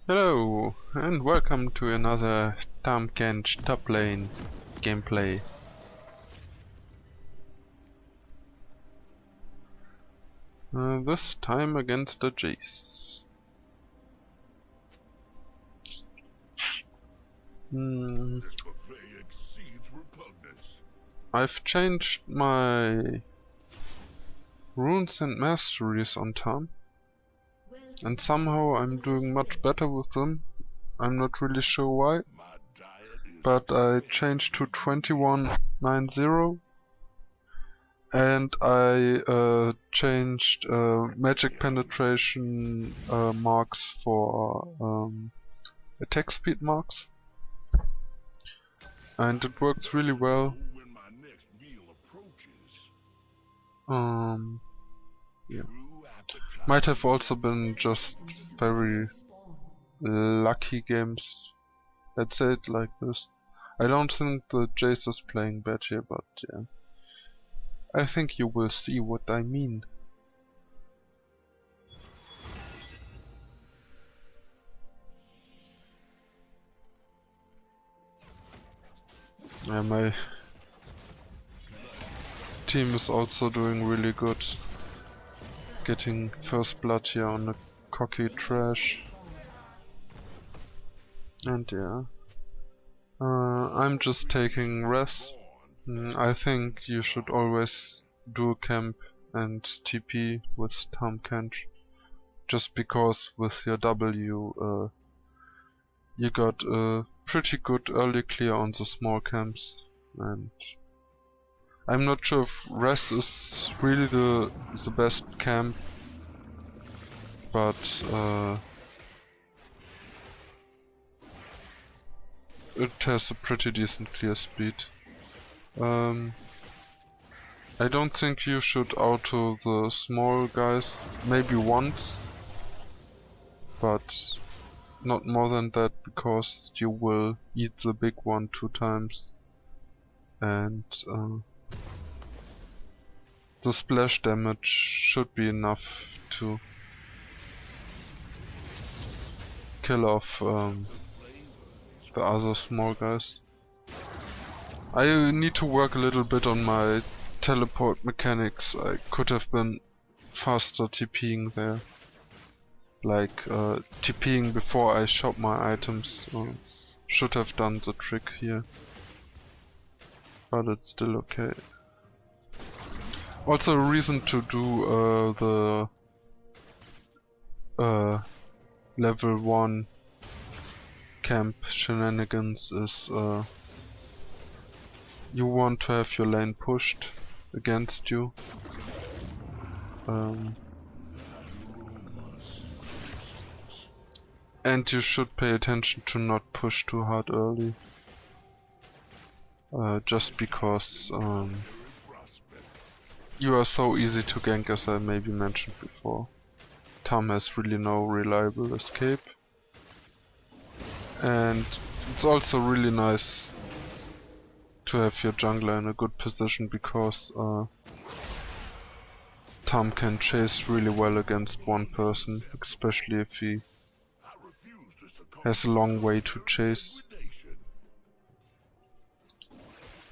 Hello, and welcome to another Tahm Kench top lane gameplay. This time against the Jayce. This buffet exceeds repugnance. I've changed my runes and masteries on Tahm, and somehow I'm doing much better with them. I'm not really sure why, but I changed to 2190 and I changed magic penetration marks for attack speed marks, and it works really well. Yeah. Might have also been just very lucky games. I'd say it like this. I don't think the Jayce is playing bad here, but yeah. I think you will see what I mean. Yeah, my team is also doing really good. Getting first blood here on the cocky trash. And yeah. I'm just taking rest. I think you should always dual camp and TP with Tahm Kench, just because with your W you got a pretty good early clear on the small camps, and I'm not sure if rest is really the best camp, but it has a pretty decent clear speed. I don't think you should auto the small guys, maybe once, but not more than that, because you will eat the big one 2 times, and the splash damage should be enough to kill off the other small guys. I need to work a little bit on my teleport mechanics. I could have been faster TPing there. Like TPing before I shop my items. Should have done the trick here. But it's still okay. Also a reason to do the level 1 camp shenanigans is you want to have your lane pushed against you. And you should pay attention to not push too hard early. Just because you are so easy to gank, as I maybe mentioned before. Tahm has really no reliable escape. And it's also really nice to have your jungler in a good position, because Tahm can chase really well against one person, especially if he has a long way to chase.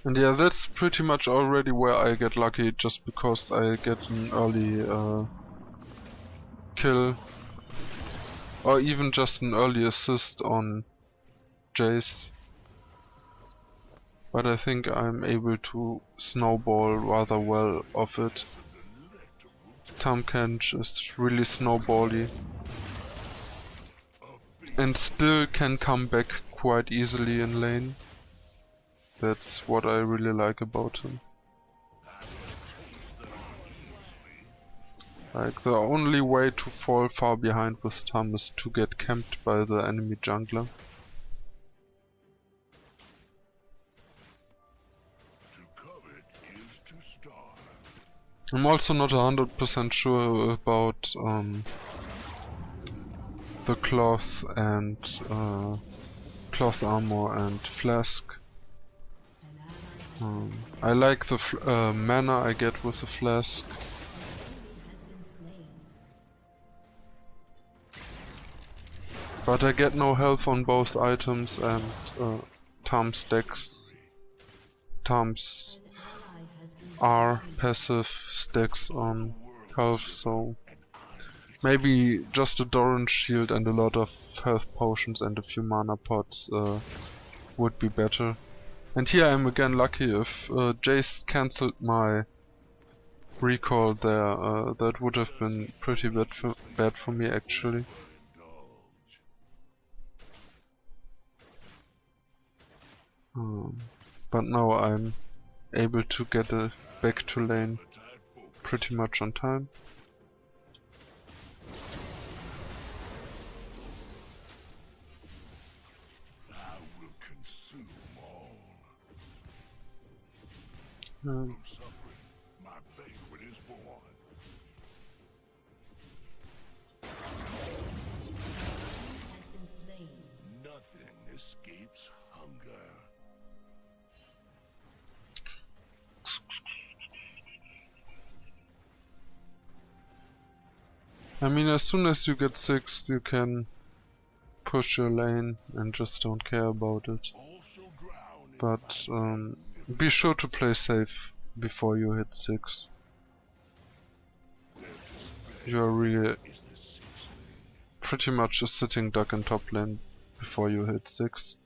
And yeah, that's pretty much already where I get lucky, just because I get an early kill, or even just an early assist on Jayce. But I think I'm able to snowball rather well off it. Tahm Kench is really snowbally, and still can come back quite easily in lane. That's what I really like about him. Like, the only way to fall far behind with Tahm is to get camped by the enemy jungler. I'm also not 100% sure about the cloth and cloth armor and flask. I like the mana I get with the flask. But I get no health on both items, and Tahm's R passive stacks on health, so maybe just a Doran shield and a lot of health potions and a few mana pots would be better. And here I'm again lucky. If Jayce cancelled my recall there, that would have been pretty bad for me actually. But now I'm able to get back to lane pretty much on time. From suffering, my banquet is born. Has been slain. Nothing escapes hunger. I mean, as soon as you get 6, you can push your lane and just don't care about it. Also drown in But be sure to play safe before you hit 6. You're really pretty much a sitting duck in top lane before you hit 6.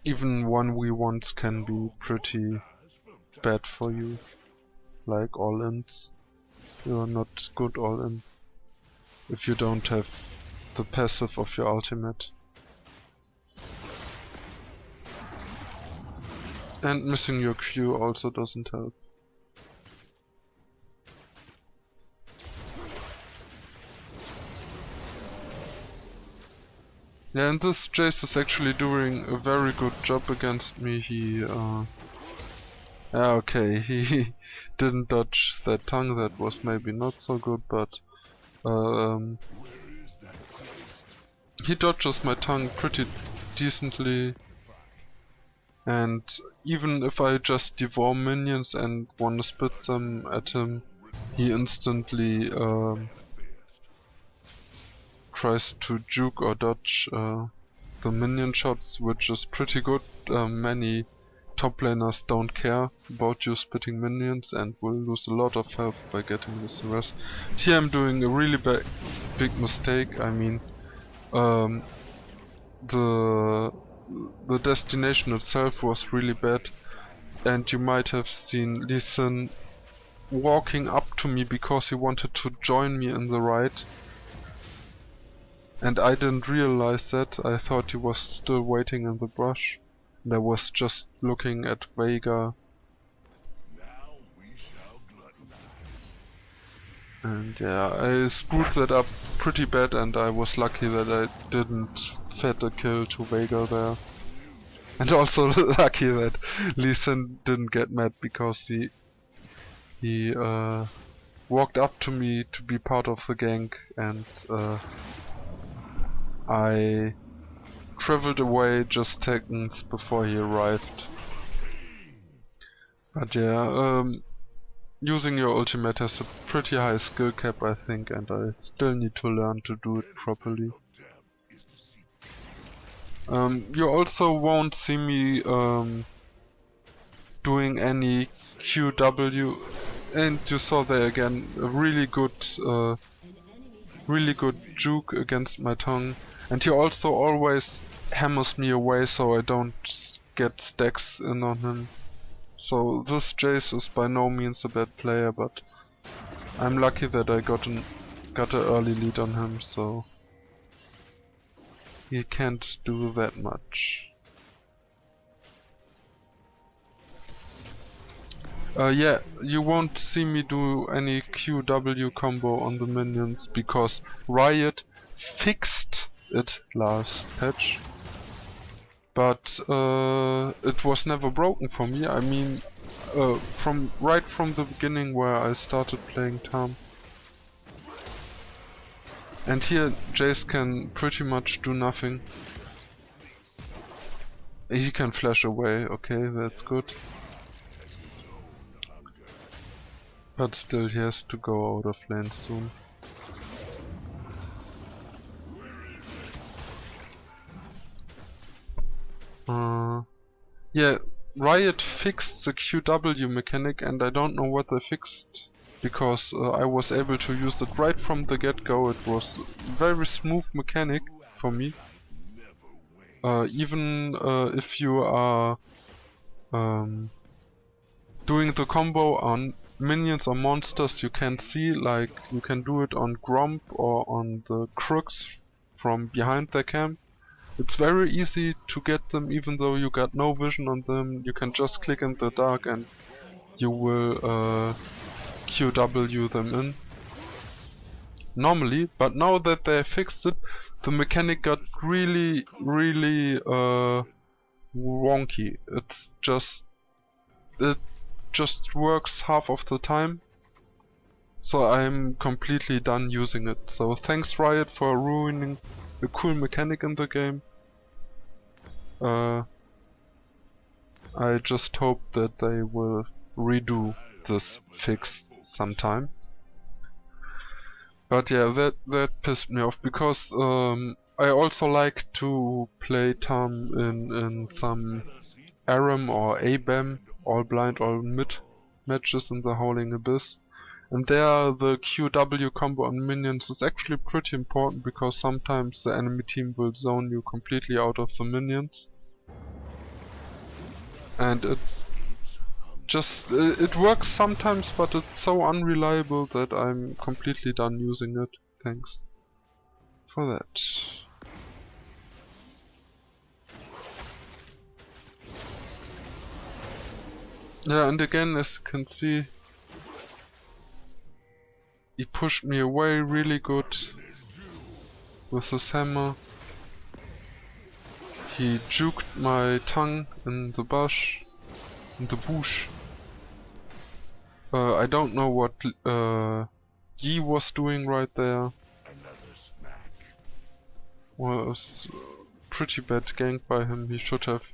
Even 1v1s can be pretty bad for you, like all-ins. You're not good all-in if you don't have the passive of your ultimate. And missing your Q also doesn't help. Yeah, and this Jayce is actually doing a very good job against me. He okay, he didn't dodge that tongue, that was maybe not so good, but he dodges my tongue pretty decently. And even if I just devour minions and wanna spit them at him, he instantly tries to juke or dodge the minion shots, which is pretty good. Many top laners don't care about you spitting minions and will lose a lot of health by getting this arrest. Here I'm doing a really big mistake. I mean, the destination itself was really bad, and you might have seen Lee Sin walking up to me because he wanted to join me in the right, and I didn't realize that. I thought he was still waiting in the brush, and I was just looking at Veigar. now we shall gluttonize. And yeah, I screwed that up pretty bad, and I was lucky that I didn't fed a kill to Veigar there. And also lucky that Lee Sin didn't get mad because he walked up to me to be part of the gank, and I traveled away just seconds before he arrived. But yeah, using your ultimate has a pretty high skill cap, I think, and I still need to learn to do it properly. You also won't see me doing any QW, and you saw there again a really good juke against my tongue, and he also always hammers me away so I don't get stacks in on him. So this Jayce is by no means a bad player, but I'm lucky that I got an early lead on him, so he can't do that much. Yeah, you won't see me do any QW combo on the minions because Riot fixed it last patch. But it was never broken for me. I mean, right from the beginning where I started playing Tahm. And here Jayce can pretty much do nothing. He can flash away, okay, that's good. But still he has to go out of lane soon. Yeah, Riot fixed the QW mechanic, and I don't know what they fixed, because I was able to use it right from the get-go. It was very smooth mechanic for me. Even if you are doing the combo on minions or monsters you can see, like you can do it on Gromp or on the crooks from behind their camp. It's very easy to get them even though you got no vision on them. You can just click in the dark and you will QW them in normally, but now that they fixed it, the mechanic got really wonky. It just works half of the time, so I'm completely done using it. So thanks Riot for ruining a cool mechanic in the game. I just hope that they will redo this fix sometime. But yeah, that pissed me off, because I also like to play Tahm in some ARAM or ABAM, all blind, all mid matches in the Howling Abyss. And there the QW combo on minions is actually pretty important, because sometimes the enemy team will zone you completely out of the minions. And it works sometimes, but it's so unreliable that I'm completely done using it. Thanks for that. Yeah, and again, as you can see, he pushed me away really good with his hammer. He juked my tongue in the bush. I don't know what Yi was doing right there. Well, it was pretty bad gank by him. He should have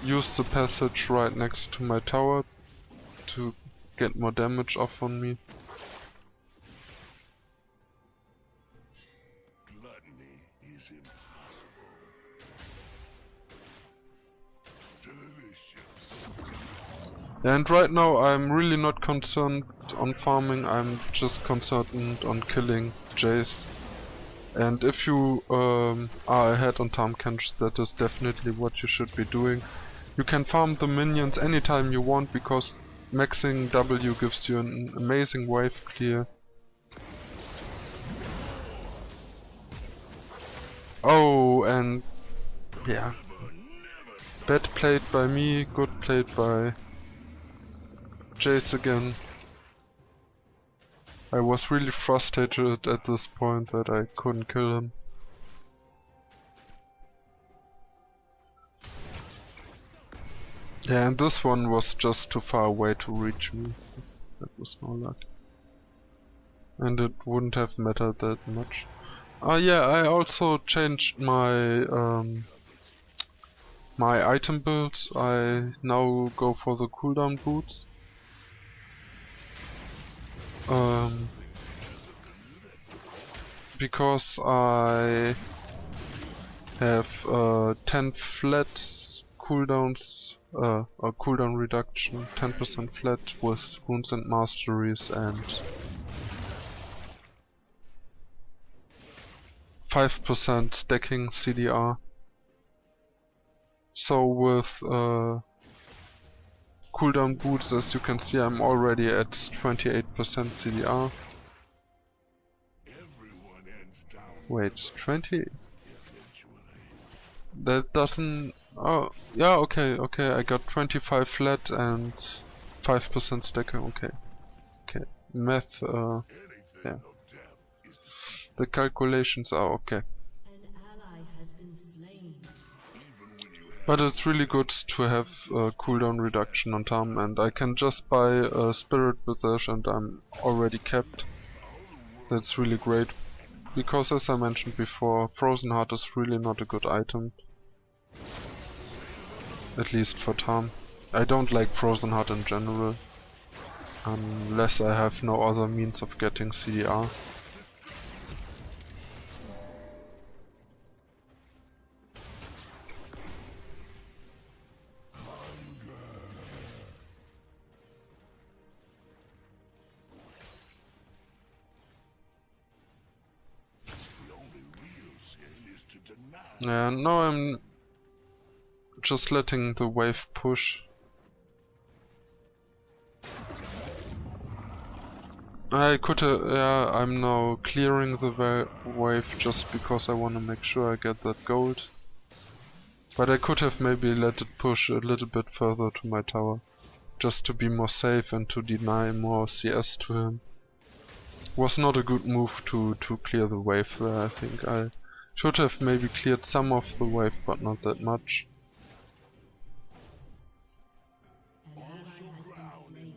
used the passage right next to my tower to get more damage off on me. Gluttony is impossible. Delicious. And right now I'm really not concerned on farming, I'm just concerned on killing Jayce. And if you are ahead on Tahm Kench, that is definitely what you should be doing. You can farm the minions anytime you want, because maxing W gives you an amazing wave clear. Oh, and yeah. Bad played by me, good played by Jayce again. I was really frustrated at this point that I couldn't kill him. Yeah, and this one was just too far away to reach me. That was no luck. And it wouldn't have mattered that much. Yeah, I also changed my my item builds. I now go for the cooldown boots. Because I have 10 flat cooldowns, or cooldown reduction, 10% flat with runes and masteries, and 5% stacking CDR. So with cooldown boots, as you can see, I'm already at 28% CDR. Wait, 20? That doesn't... Oh, yeah, okay, I got 25 flat and 5% stacker, okay. Math, yeah. The calculations are okay. But it's really good to have cooldown reduction on Tahm, and I can just buy a Spirit Visage and I'm already capped. That's really great, because as I mentioned before, Frozen Heart is really not a good item. At least for Tahm. I don't like Frozen Heart in general, unless I have no other means of getting CDR. Yeah, now I'm just letting the wave push. I could yeah, I'm now clearing the wave just because I want to make sure I get that gold. But I could have maybe let it push a little bit further to my tower, just to be more safe and to deny more CS to him. Was not a good move to clear the wave there. I think I should have maybe cleared some of the wave, but not that much. An ally has been slain.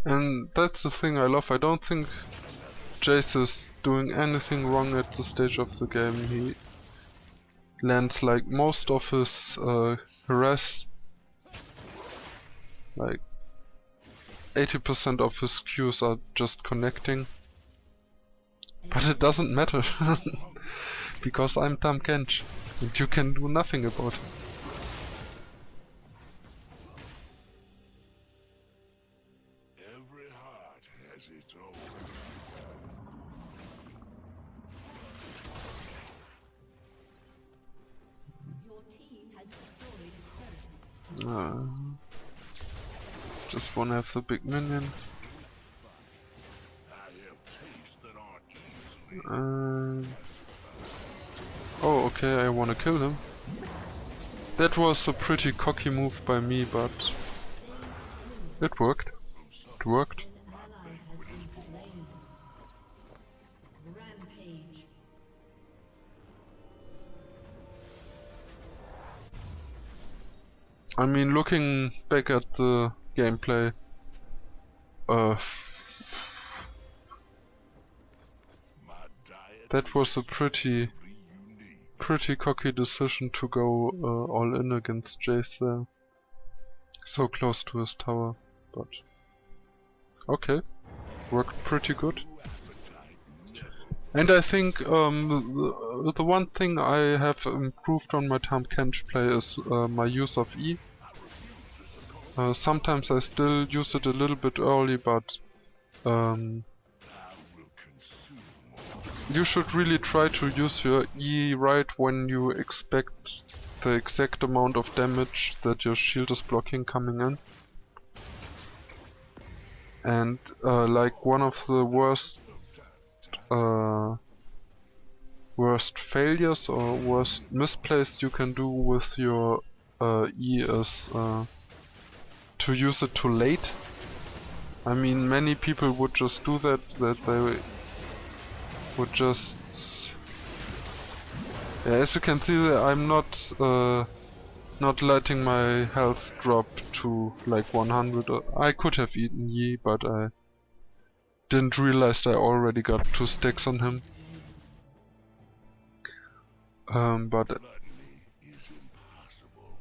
And that's the thing I love. I don't think Jayce is doing anything wrong at this stage of the game. He lands like most of his harass, like 80% of his Qs are just connecting. But it doesn't matter, because I'm Tahm Kench, and you can do nothing about it. Every heart has its own. Your team has destroyed a turret. Just wanna have the big minion. I have tastes that aren't easily. Oh, okay, I wanna kill him. That was a pretty cocky move by me, but it worked. It worked. An ally has been slain. Rampage. I mean, looking back at the gameplay, that was a pretty cocky decision to go all in against Jayce there. So close to his tower, but okay, worked pretty good. And I think the one thing I have improved on my Tahm Kench play is my use of E. Sometimes I still use it a little bit early, but you should really try to use your E right when you expect the exact amount of damage that your shield is blocking coming in. And like one of the worst failures or worst misplays you can do with your E is to use it too late. I mean, many people would just do that they would just... Yeah, as you can see, I'm not letting my health drop to like 100. I could have eaten Yi, but I didn't realize I already got 2 stacks on him. But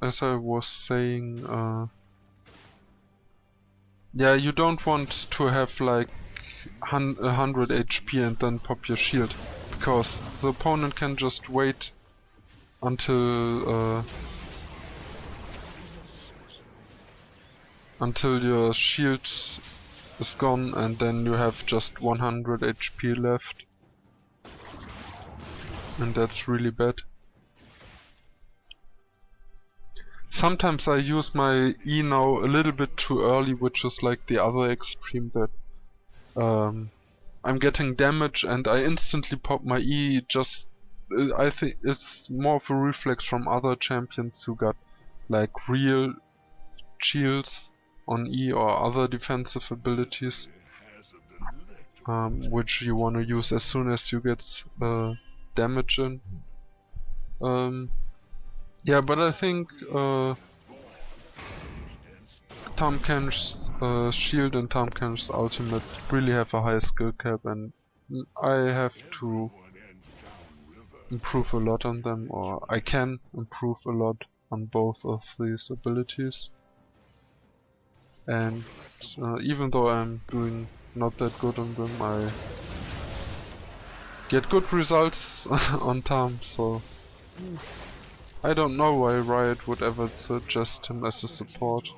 as I was saying, yeah, you don't want to have like 100 HP and then pop your shield, because the opponent can just wait until your shield is gone, and then you have just 100 HP left, and that's really bad. Sometimes I use my E now a little bit too early, which is like the other extreme, that I'm getting damage and I instantly pop my E. Just I think it's more of a reflex from other champions who got like real shields on E or other defensive abilities, which you want to use as soon as you get damage in. Yeah, but I think Tahm Kench's shield and Tahm Kench's ultimate really have a high skill cap, and I have to improve a lot on them, or I can improve a lot on both of these abilities. And even though I'm doing not that good on them, I get good results on Tahm, so I don't know why Riot would ever suggest him as a support.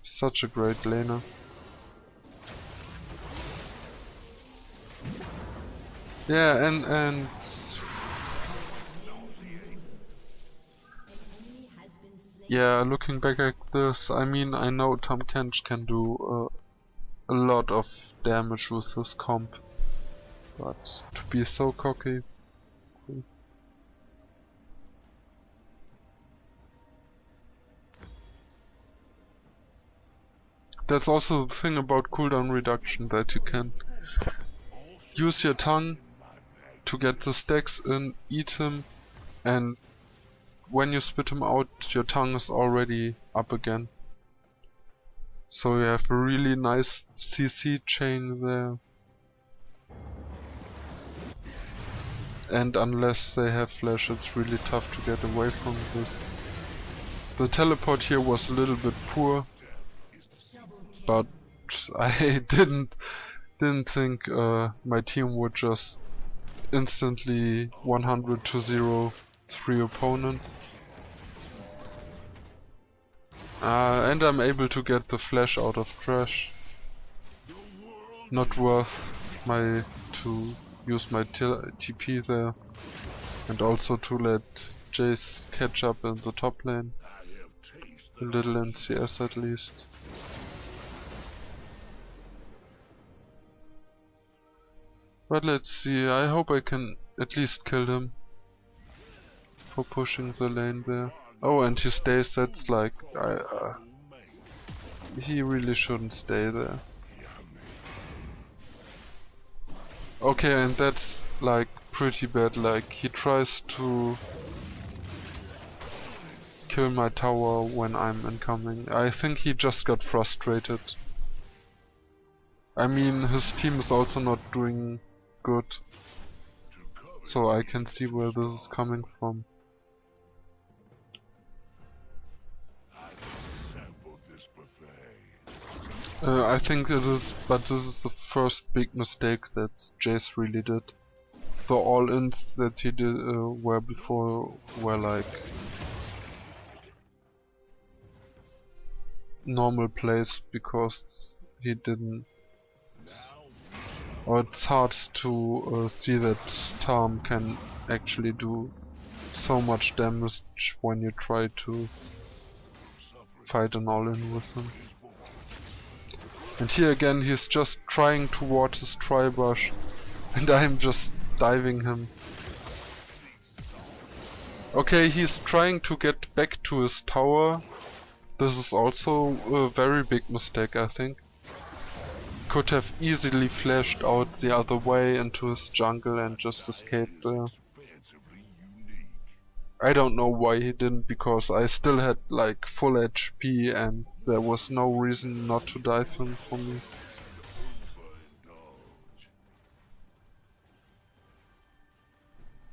Such a great laner. Yeah, and An enemy has been slain. yeah, looking back at this, I mean, I know Tahm Kench can do a lot of damage with his comp, but to be so cocky. That's also the thing about cooldown reduction, that you can use your tongue to get the stacks in, eat him, and when you spit him out, your tongue is already up again. So you have a really nice CC chain there. And unless they have flash, it's really tough to get away from this. The teleport here was a little bit poor, but I didn't think my team would just instantly 100 to 0 3 opponents. And I'm able to get the flash out of trash. Not worth to use my TP there, and also to let Jayce catch up in the top lane. A little in CS at least. But let's see, I hope I can at least kill him for pushing the lane there. Oh, and he stays, that's like... he really shouldn't stay there. Okay, and that's like pretty bad, like he tries to kill my tower when I'm incoming. I think he just got frustrated. I mean, his team is also not doing good, so I can see where this is coming from. I think it is, but this is the first big mistake that Jayce really did. The all-ins that he did were before were like normal plays, because he didn't. Or it's hard to see that Tahm can actually do so much damage when you try to fight an all-in with him. And here again he's just trying to ward his Tribush, and I'm just diving him. Okay, he's trying to get back to his tower. This is also a very big mistake, I think. Could have easily flashed out the other way into his jungle and just escaped there. I don't know why he didn't, because I still had like full HP and there was no reason not to dive him for me.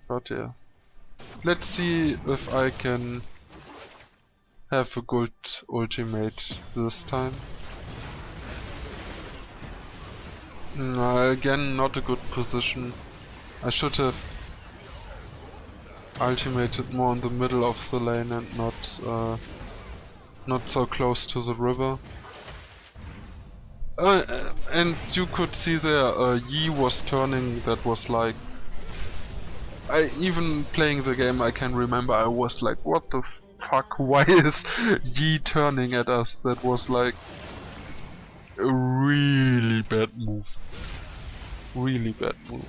But yeah. Let's see if I can have a good ultimate this time. Again, not a good position. I should have ultimated more in the middle of the lane and not so close to the river. And you could see there, Yi was turning. That was like, even playing the game, I can remember I was like, what the fuck, why is Yi turning at us? That was like a really bad move. Really bad move.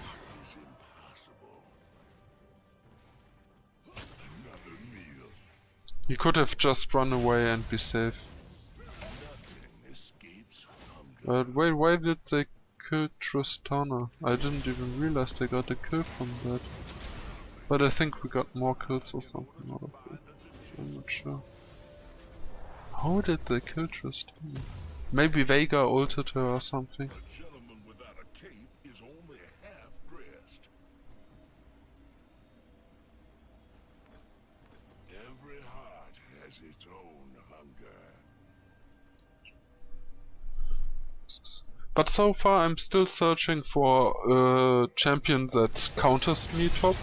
He could have just run away and be safe. Wait, why did they kill Tristana? I didn't even realize they got a kill from that. But I think we got more kills or something out of it. I'm not sure. How did they kill Tristana? Maybe Veigar ulted her or something. But so far I'm still searching for a champion that counters me top.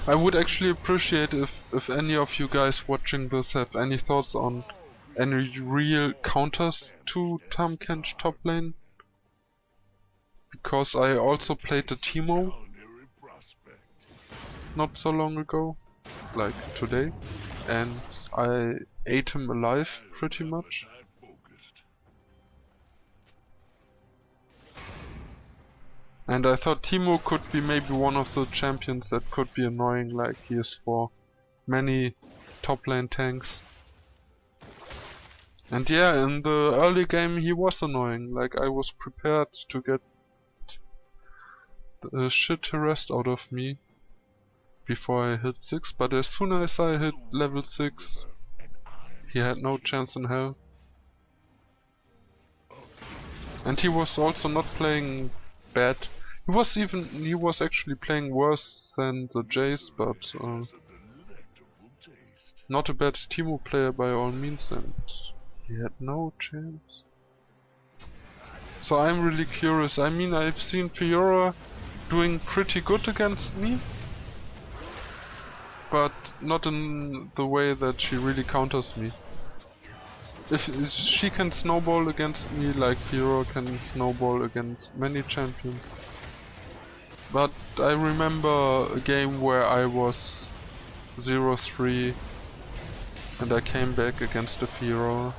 I would actually appreciate if any of you guys watching this have any thoughts on any real counters to Tahm Kench top lane. Because I also played the Teemo not so long ago, like today, and I ate him alive pretty much. And I thought Teemo could be maybe one of the champions that could be annoying like he is for many top lane tanks. And yeah, in the early game he was annoying, like I was prepared to get the shit harassed out of me before I hit 6, but as soon as I hit level 6, he had no chance in hell. And he was also not playing bad. He was actually playing worse than the Jayce, but not a bad Teemo player by all means, and he had no chance. So I'm really curious. I mean, I've seen Fiora doing pretty good against me, but not in the way that she really counters me. If she can snowball against me like Fiora can snowball against many champions. But I remember a game where I was 0-3 and I came back against a Fiora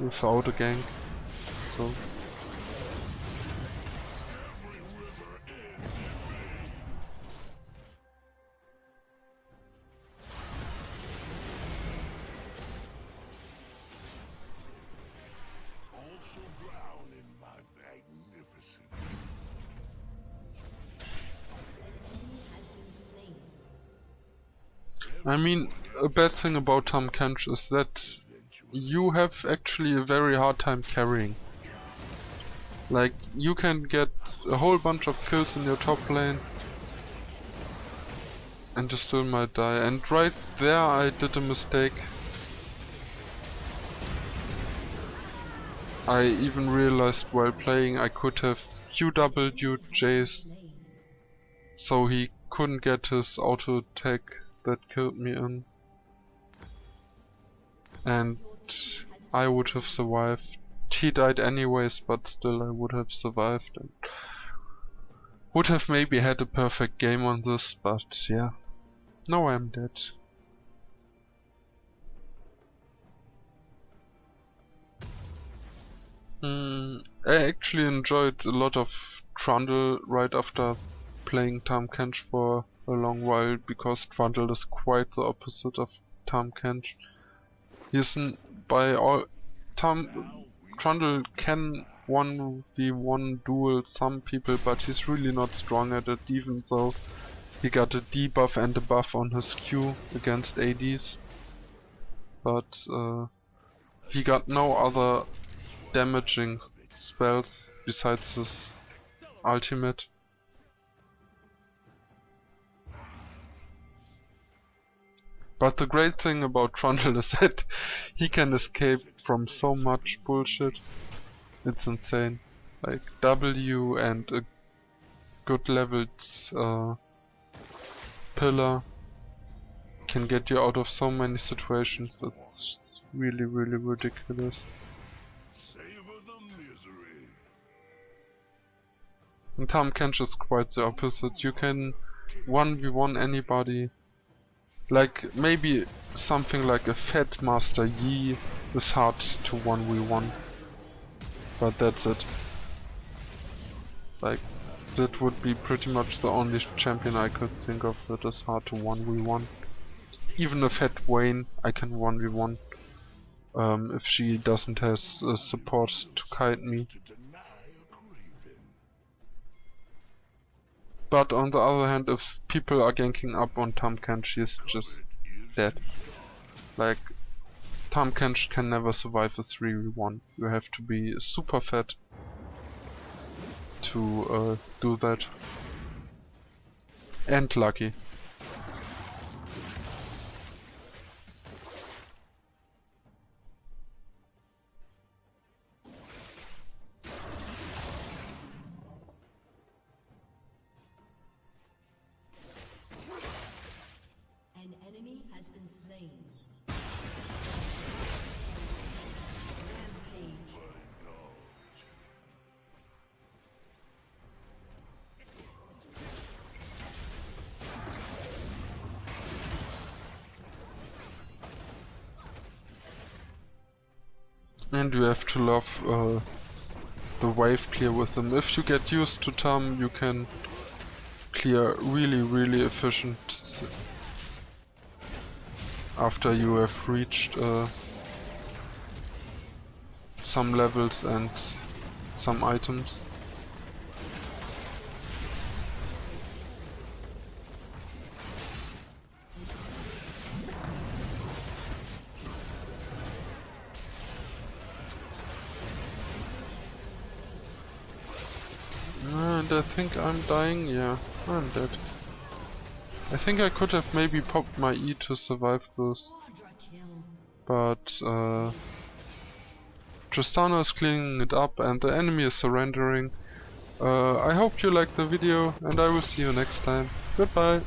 without a gank, so... I mean, a bad thing about Tahm Kench is that you have actually a very hard time carrying. Like, you can get a whole bunch of kills in your top lane and you still might die. And right there I did a mistake. I even realized while playing I could have QW'd Jayce so he couldn't get his auto attack that killed me in. And I would have survived. He died anyways, but still I would have survived and would have maybe had a perfect game on this, but yeah. Now I'm dead. I actually enjoyed a lot of Trundle right after playing Tahm Kench for a long while, because Trundle is quite the opposite of Tahm Kench. Trundle can 1v1 duel some people, but he's really not strong at it, even though he got a debuff and a buff on his Q against ADs. But he got no other damaging spells besides his ultimate. But the great thing about Trundle is that he can escape from so much bullshit. It's insane. Like W and a good leveled pillar can get you out of so many situations. It's really, really ridiculous. And Tahm Kench is quite the opposite. You can 1v1 anybody. Like, maybe something like a Fat Master Yi is hard to 1v1. But that's it. Like, that would be pretty much the only champion I could think of that is hard to 1v1. Even a Fat Wayne I can 1v1. If she doesn't have support to kite me. But on the other hand, if people are ganking up on Tahm Kench, she's just dead. Like, Tahm Kench can never survive a 3v1. You have to be super fat to do that. And lucky. An enemy has been slain. Rampage. And you have to love the wave clear with them. If you get used to Tahm, you can clear really efficient after you have reached some levels and some items. And I think I'm dying. Yeah, I'm dead. I think I could have maybe popped my E to survive this, but Tristana is cleaning it up and the enemy is surrendering. I hope you liked the video and I will see you next time. Goodbye!